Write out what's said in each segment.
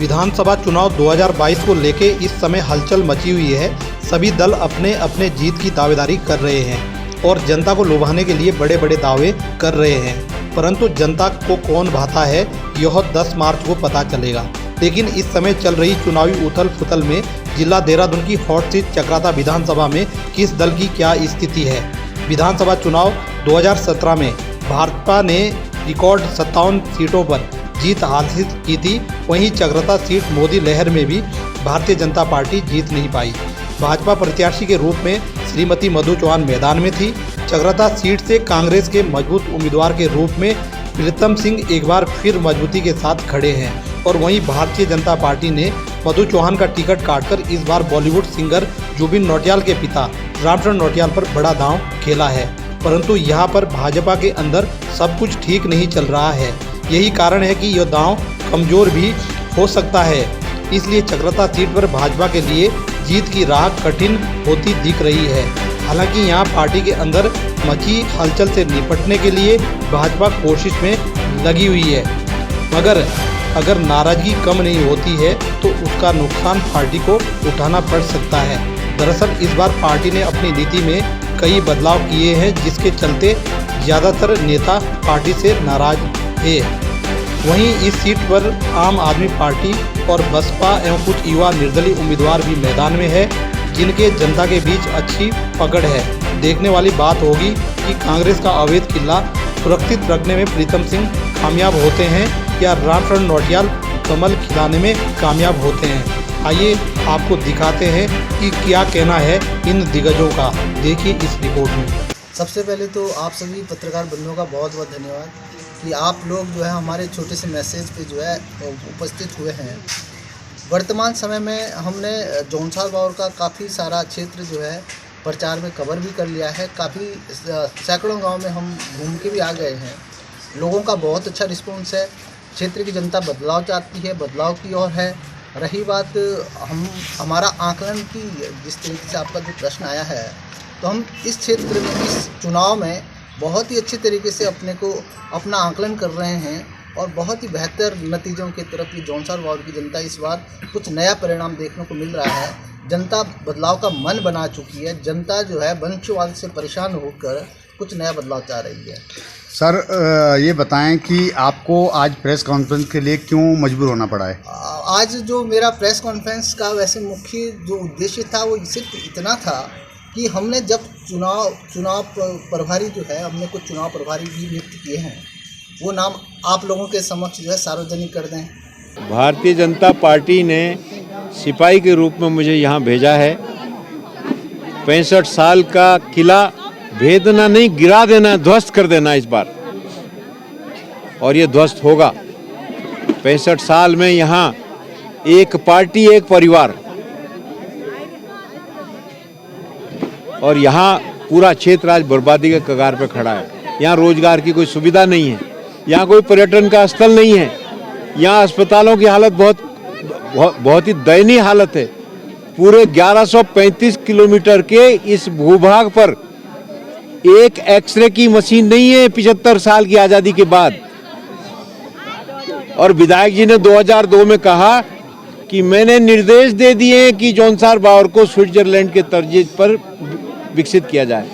विधानसभा चुनाव 2022 को लेके इस समय हलचल मची हुई है। सभी दल अपने अपने जीत की दावेदारी कर रहे हैं और जनता को लुभाने के लिए बड़े बड़े दावे कर रहे हैं, परंतु जनता को कौन भाता है यह 10 मार्च को पता चलेगा। लेकिन इस समय चल रही चुनावी उथल पुथल में जिला देहरादून की हॉट सीट चक्राता विधानसभा में किस दल की क्या स्थिति है। विधानसभा चुनाव 2017 में भाजपा ने रिकॉर्ड 57 सीटों पर जीत हासिल की थी। वहीं चक्राता सीट मोदी लहर में भी भारतीय जनता पार्टी जीत नहीं पाई। भाजपा प्रत्याशी के रूप में श्रीमती मधु चौहान मैदान में थी। चक्राता सीट से कांग्रेस के मजबूत उम्मीदवार के रूप में प्रीतम सिंह एक बार फिर मजबूती के साथ खड़े हैं और वहीं भारतीय जनता पार्टी ने मधु चौहान का टिकट काटकर इस बार बॉलीवुड सिंगर जुबिन नौटियाल के पिता रामचंद्र नौटियाल पर बड़ा दांव खेला है। परंतु यहाँ पर भाजपा के अंदर सब कुछ ठीक नहीं चल रहा है। यही कारण है कि यह दांव कमजोर भी हो सकता है। इसलिए चक्राता सीट पर भाजपा के लिए जीत की राह कठिन होती दिख रही है। हालांकि यहाँ पार्टी के अंदर मची हलचल से निपटने के लिए भाजपा कोशिश में लगी हुई है, मगर अगर नाराजगी कम नहीं होती है तो उसका नुकसान पार्टी को उठाना पड़ सकता है। दरअसल इस बार पार्टी ने अपनी नीति में कई बदलाव किए हैं, जिसके चलते ज़्यादातर नेता पार्टी से नाराज है। वहीं इस सीट पर आम आदमी पार्टी और बसपा एवं कुछ युवा निर्दलीय उम्मीदवार भी मैदान में है, जिनके जनता के बीच अच्छी पकड़ है। देखने वाली बात होगी कि कांग्रेस का अवैध किला सुरक्षित रखने में प्रीतम सिंह कामयाब होते हैं या रामचंद्र नौटियाल कमल खिलाने में कामयाब होते हैं। आइए आपको दिखाते हैं कि क्या कहना है इन दिग्गजों का। देखिए इस रिपोर्ट में। सबसे पहले तो आप सभी पत्रकार बंधुओं का बहुत बहुत धन्यवाद कि आप लोग जो है हमारे छोटे से मैसेज पे जो है उपस्थित हुए हैं। वर्तमान समय में हमने जौनसार बावर का काफ़ी सारा क्षेत्र जो है प्रचार में कवर भी कर लिया है। काफ़ी सैकड़ों गांव में हम घूम के भी आ गए हैं। लोगों का बहुत अच्छा रिस्पॉन्स है। क्षेत्र की जनता बदलाव चाहती है, बदलाव की ओर है। रही बात हमारा आकलन की, जिस तरीके से आपका जो प्रश्न आया है, तो हम इस क्षेत्र में इस चुनाव में बहुत ही अच्छे तरीके से अपना आकलन कर रहे हैं और बहुत ही बेहतर नतीजों की तरफ ये जौनसार वार्ड की जनता इस बार कुछ नया परिणाम देखने को मिल रहा है। जनता बदलाव का मन बना चुकी है। जनता जो है वंशवाद से परेशान होकर कुछ नया बदलाव चाह रही है। सर ये बताएं कि आपको आज प्रेस कॉन्फ्रेंस के लिए क्यों मजबूर होना पड़ा है? आज जो मेरा प्रेस कॉन्फ्रेंस का वैसे मुख्य जो उद्देश्य था वो सिर्फ इतना था कि हमने जब चुनाव प्रभारी जो है, हमने कुछ चुनाव प्रभारी भी नियुक्त किए हैं, वो नाम आप लोगों के समक्ष जो है सार्वजनिक कर दें। भारतीय जनता पार्टी ने सिपाही के रूप में मुझे यहाँ भेजा है। 65 साल का किला भेदना नहीं, गिरा देना, ध्वस्त कर देना इस बार, और ये ध्वस्त होगा। 65 साल में यहाँ एक पार्टी एक परिवार, और यहाँ पूरा क्षेत्र आज बर्बादी के कगार पे खड़ा है। यहाँ रोजगार की कोई सुविधा नहीं है, यहाँ कोई पर्यटन का स्थल नहीं है, यहाँ अस्पतालों की हालत बहुत ही दयनीय हालत है। पूरे 1135 किलोमीटर के इस भूभाग पर एक एक्सरे की मशीन नहीं है 75 साल की आज़ादी के बाद। और विधायक जी ने 2002 में कहा कि मैंने निर्देश दे दिए कि जौनसार बावर को स्विट्जरलैंड के तर्ज पर विकसित किया जाए।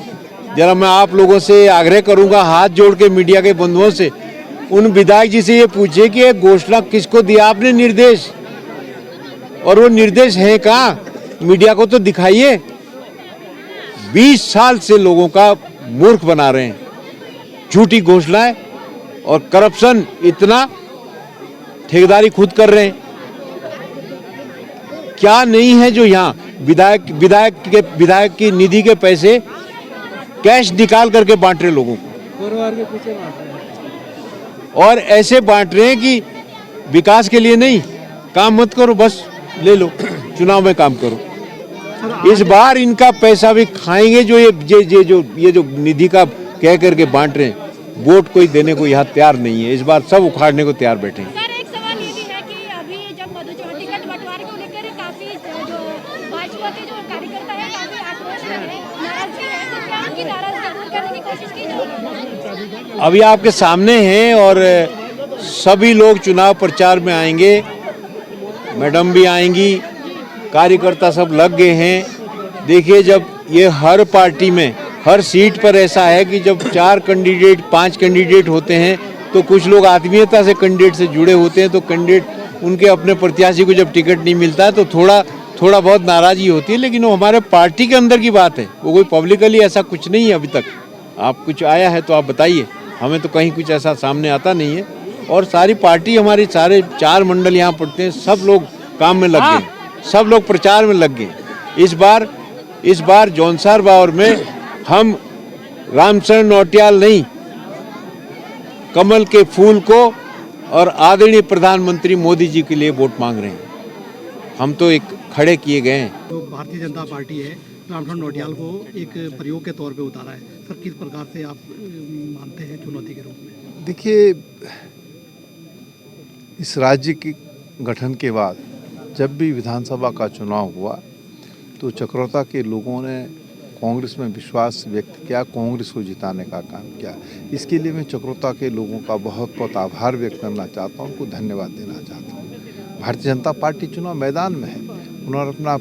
जरा मैं आप लोगों से आग्रह करूंगा, हाथ जोड़ के मीडिया के बंधुओं से, उन विधायक जी से ये पूछिए कि ये घोषणा किसको दिया आपने निर्देश, और वो निर्देश है कहाँ? मीडिया को तो दिखाइए। 20 साल से लोगों का मूर्ख बना रहे हैं, झूठी घोषणाएं और करप्शन इतना, ठेकेदारी खुद कर रहे हैं। क्या नहीं है जो यहाँ विधायक की निधि के पैसे कैश निकाल करके बांट रहे लोगों को, परिवार के पीछे बांट रहे हैं, और ऐसे बांट रहे हैं कि विकास के लिए नहीं, काम मत करो, बस ले लो, चुनाव में काम करो। इस बार इनका पैसा भी खाएंगे जो ये जो निधि का कह करके बांट रहे हैं। वोट कोई देने को यहाँ तैयार नहीं है, इस बार सब उखाड़ने को तैयार बैठे हैं। सर, एक सवाल ये भी है कि अभी जब मधु चौहान टिकट बंटवारे को लेकर काफी जो भाजपा के जो कार्यकर्ता है काफी आक्रोश में है, नाराजगी है, तो क्या उनकी नाराजगी दूर करने की कोशिश की जाएगी? अभी आपके सामने हैं और सभी लोग चुनाव प्रचार में आएंगे मैडम भी आएंगी, कार्यकर्ता सब लग गए हैं। देखिए, जब ये हर पार्टी में हर सीट पर ऐसा है कि जब 4 कैंडिडेट 5 कैंडिडेट होते हैं तो कुछ लोग आत्मीयता से कैंडिडेट से जुड़े होते हैं, तो कैंडिडेट उनके अपने प्रत्याशी को जब टिकट नहीं मिलता है तो थोड़ा बहुत नाराज़गी होती है, लेकिन वो हमारे पार्टी के अंदर की बात है, वो कोई पब्लिकली ऐसा कुछ नहीं है अभी तक। आप कुछ आया है तो आप बताइए, हमें तो कहीं कुछ ऐसा सामने आता नहीं है। और सारी पार्टी हमारी सारे 4 मंडल यहाँ पड़ते हैं, सब लोग काम में लग गए, सब लोग प्रचार में लग गए। इस बार जौनसार बावर में हम रामचरण नौटियाल नहीं, कमल के फूल को और आदरणीय प्रधानमंत्री मोदी जी के लिए वोट मांग रहे हैं। हम तो एक खड़े किए गए हैं। जो भारतीय जनता पार्टी है रामचरण नौटियाल को एक प्रयोग के तौर पे उतारा है सर, किस प्रकार से आप मानते हैं चुनौती के रूप में? देखिए, इस राज्य के गठन के बाद जब भी विधानसभा का चुनाव हुआ तो चक्रोता के लोगों ने कांग्रेस में विश्वास व्यक्त किया, कांग्रेस को जिताने का काम किया। इसके लिए मैं चक्रोता के लोगों का बहुत बहुत आभार व्यक्त करना चाहता हूँ, उनको धन्यवाद देना चाहता हूँ। भारतीय जनता पार्टी चुनाव मैदान में है, उन्होंने अपना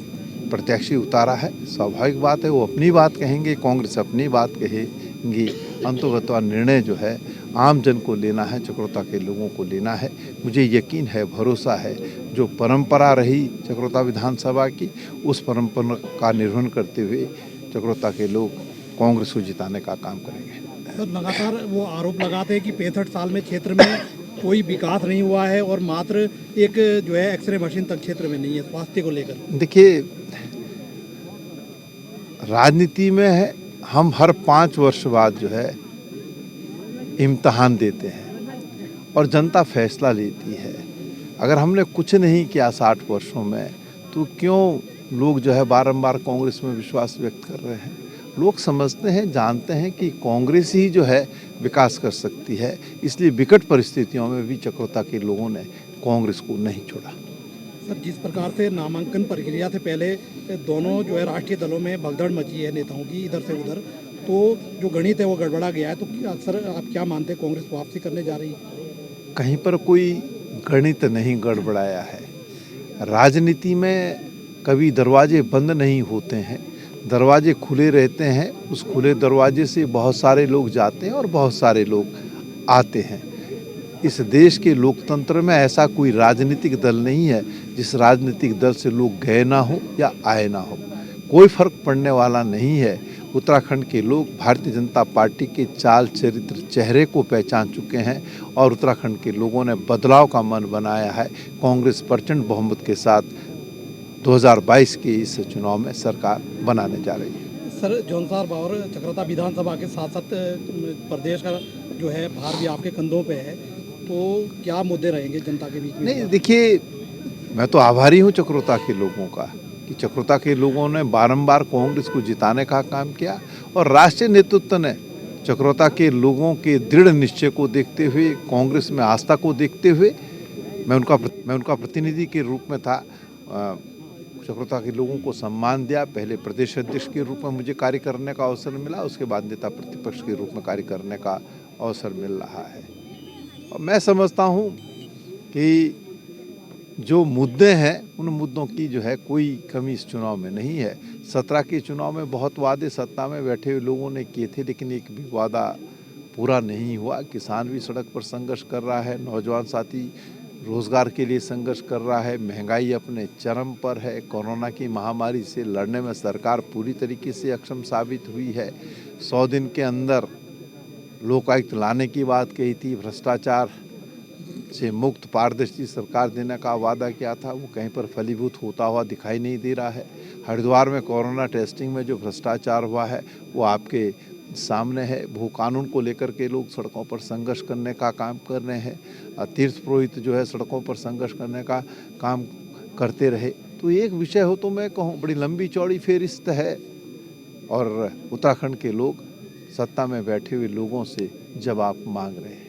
प्रत्याशी उतारा है, स्वाभाविक बात है, वो अपनी बात कहेंगे, कांग्रेस अपनी बात कहेंगी। अंतोगत्वा निर्णय जो है आम जन को लेना है, चक्रोता के लोगों को लेना है। मुझे यकीन है, भरोसा है, जो परंपरा रही चक्रोता विधानसभा की, उस परंपरा का निर्वहन करते हुए चक्रोता के लोग कांग्रेस को जिताने का काम करेंगे। सर, लगातार वो आरोप लगाते हैं कि 65 साल में क्षेत्र में कोई विकास नहीं हुआ है और मात्र एक जो है एक्सरे मशीन तक क्षेत्र में नहीं है स्वास्थ्य को लेकर। देखिए, राजनीति में है, हम हर 5 वर्ष बाद जो है इम्तहान देते हैं और जनता फैसला लेती है। अगर हमने कुछ नहीं किया 60 वर्षों में तो क्यों लोग जो है बारंबार कांग्रेस में विश्वास व्यक्त कर रहे हैं? लोग समझते हैं, जानते हैं कि कांग्रेस ही जो है विकास कर सकती है, इसलिए विकट परिस्थितियों में भी चक्रोता के लोगों ने कांग्रेस को नहीं छोड़ा। सर, जिस प्रकार से नामांकन प्रक्रिया से पहले दोनों जो है राष्ट्रीय दलों में भगदड़ मची है नेताओं की इधर से उधर, तो जो गणित है वो गड़बड़ा गया है, तो सर आप क्या मानते हैं कांग्रेस वापसी करने जा रही है? कहीं पर कोई गणित नहीं गड़बड़ाया है। राजनीति में कभी दरवाजे बंद नहीं होते हैं, दरवाजे खुले रहते हैं। उस खुले दरवाजे से बहुत सारे लोग जाते हैं और बहुत सारे लोग आते हैं। इस देश के लोकतंत्र में ऐसा कोई राजनीतिक दल नहीं है जिस राजनीतिक दल से लोग गए ना हो या आए ना हो, कोई फर्क पड़ने वाला नहीं है। उत्तराखंड के लोग भारतीय जनता पार्टी के चाल चरित्र चेहरे को पहचान चुके हैं और उत्तराखंड के लोगों ने बदलाव का मन बनाया है। कांग्रेस प्रचंड बहुमत के साथ 2022 के इस चुनाव में सरकार बनाने जा रही है। सर, जौनसार बावर चक्रोता विधानसभा के साथ साथ प्रदेश का जो है भार भी आपके कंधों पे है, तो क्या मुद्दे रहेंगे जनता के बीच में? नहीं, देखिए, मैं तो आभारी हूँ चक्रोता के लोगों का कि चक्रोता के लोगों ने बारंबार कांग्रेस को जिताने का काम किया और राष्ट्रीय नेतृत्व ने चक्रोता के लोगों के दृढ़ निश्चय को देखते हुए, कांग्रेस में आस्था को देखते हुए, मैं उनका प्रतिनिधि के रूप में था, चक्रोता के लोगों को सम्मान दिया। पहले प्रदेश अध्यक्ष के रूप में मुझे कार्य करने का अवसर मिला, उसके बाद नेता प्रतिपक्ष के रूप में कार्य करने का अवसर मिल रहा है। और मैं समझता हूँ कि जो मुद्दे हैं उन मुद्दों की जो है कोई कमी इस चुनाव में नहीं है। 17 के चुनाव में बहुत वादे सत्ता में बैठे हुए लोगों ने किए थे, लेकिन एक भी वादा पूरा नहीं हुआ। किसान भी सड़क पर संघर्ष कर रहा है, नौजवान साथी रोज़गार के लिए संघर्ष कर रहा है, महंगाई अपने चरम पर है, कोरोना की महामारी से लड़ने में सरकार पूरी तरीके से अक्षम साबित हुई है। 100 दिन के अंदर लोकायुक्त लाने की बात कही थी, भ्रष्टाचार से मुक्त पारदर्शी सरकार देने का वादा किया था, वो कहीं पर फलीभूत होता हुआ दिखाई नहीं दे रहा है। हरिद्वार में कोरोना टेस्टिंग में जो भ्रष्टाचार हुआ है वो आपके सामने है। भू कानून को लेकर के लोग सड़कों पर संघर्ष करने का काम कर रहे हैं। तीर्थ पुरोहित जो है सड़कों पर संघर्ष करने का काम करते रहे। तो एक विषय हो तो मैं कहूँ बड़ी लंबी चौड़ी फेरिस्त है और उत्तराखंड के लोग सत्ता में बैठे हुए लोगों से जवाब मांग रहे हैं।